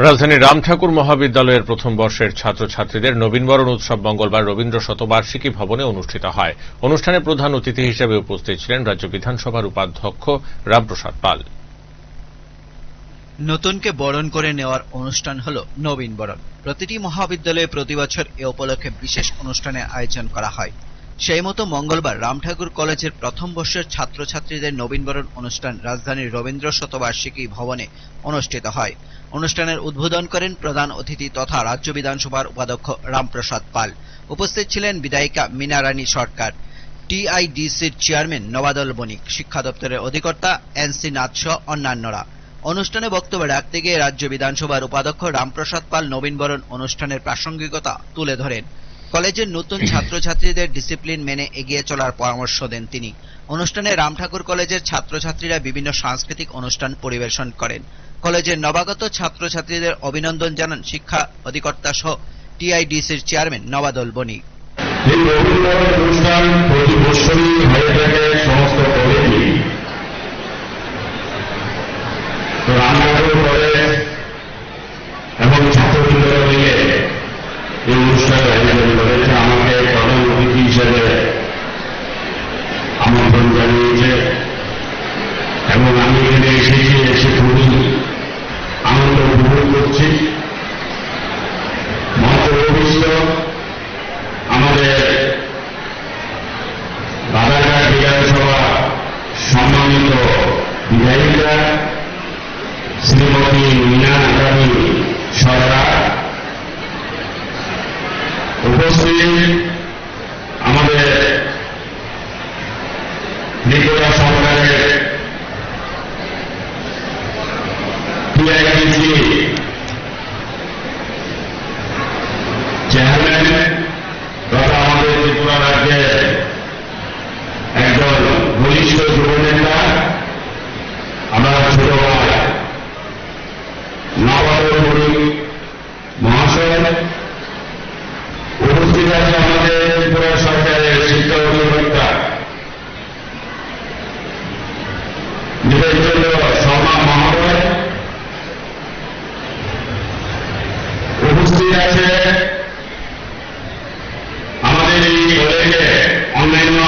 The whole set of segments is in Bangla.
রাজধানীর রামঠাকুর মহাবিদ্যালয়ের প্রথম বর্ষের ছাত্রছাত্রীদের নবীনবরণ উৎসব মঙ্গলবার রবীন্দ্র শতবার্ষিকী ভবনে অনুষ্ঠিত হয়। অনুষ্ঠানে প্রধান অতিথি হিসেবে উপস্থিত ছিলেন রাজ্য বিধানসভার উপাধ্যক্ষ রামপ্রসাদ পাল। নতুনকে বরণ করে নেওয়ার অনুষ্ঠান হল নবীনবরণ। প্রতিটি মহাবিদ্যালয়ে প্রতিবছর এ উপলক্ষে বিশেষ অনুষ্ঠানের আয়োজন করা হয়। সেই মতো মঙ্গলবার রামঠাকুর কলেজের প্রথম বর্ষের ছাত্রছাত্রীদের নবীনবরণ অনুষ্ঠান রাজধানীর রবীন্দ্র শতবার্ষিকী ভবনে অনুষ্ঠিত হয়। অনুষ্ঠানের উদ্বোধন করেন প্রধান অতিথি তথা রাজ্য বিধানসভার উপাধ্যক্ষ রামপ্রসাদ পাল। উপস্থিত ছিলেন বিধায়িকা মীনা রানী সরকার, টিআইডিসির চেয়ারম্যান নবাদল বণিক, শিক্ষা দপ্তরের অধিকর্তা এনসি নাথ সহ অন্যান্যরা। অনুষ্ঠানে বক্তব্য রাখতে গিয়ে রাজ্য বিধানসভার উপাধ্যক্ষ রামপ্রসাদ পাল নবীনবরণ অনুষ্ঠানের প্রাসঙ্গিকতা তুলে ধরেন। কলেজের নতুন ছাত্রছাত্রীদের ডিসিপ্লিন মেনে এগিয়ে চলার পরামর্শ দেন তিনি। অনুষ্ঠানে রামঠাকুর কলেজের ছাত্রছাত্রীরা বিভিন্ন সাংস্কৃতিক অনুষ্ঠান পরিবেশন করেন। কলেজের নবাগত ছাত্রছাত্রীদের অভিনন্দন জানান শিক্ষা অধিকর্তা সহ টিআইডিসির চেয়ারম্যান নবাদল বণিক। এবং ছাত্রবৃন্দরা মিলে এই অনুষ্ঠানের আয়োজন করেছে। আমাকে প্রধান অতিথি হিসেবে আমন্ত্রণ জানিয়েছে এবং আমি এখানে এসে খুবই আনন্দ উপভোগ করছি। মহাপ্রভূষ্ট আমাদের বাজারঘাট বিধানসভা সম্মানিত বিধায়িকা শ্রীমতী মীনা রানী সরকার, উপস্থিত আমাদের ত্রিপুরা সরকারের টিআইডিসি চেয়ারম্যান তথা আমাদের ত্রিপুরা রাজ্যের একজন বলিষ্ঠ যুবনেতা, আমার ছোট ভাই নবাদল বণিক মহাশয়, উপস্থিত আছে আমাদের ত্রিপুরা সরকারের শিক্ষা অধিকর্তা শর্মা মহোদয়, উপস্থিত আছে আমাদের এই কলেজে অন্যান্য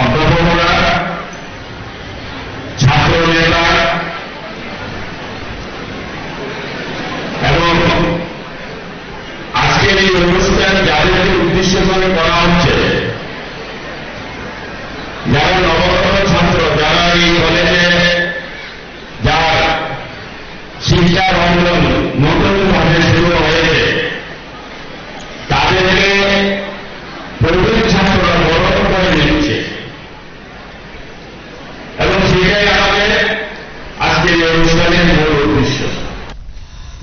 অধ্যাপকরা, ছাত্র নেতা এবং আজকের এই অনুষ্ঠান যাদেরকে উদ্দেশ্য করে করা হচ্ছে, যারা নবগত ছাত্র, যারা এই কলেজে যার শিক্ষার অঙ্গন নতুনভাবে শুরু হয়েছে, তাদেরকে প্রবীণ ছাত্ররা বরণ করে নিচ্ছে এবং সেটাই আমাদের আজকের এই অনুষ্ঠানের মূল উদ্দেশ্য।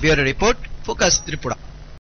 Bureau report, focus Tripura.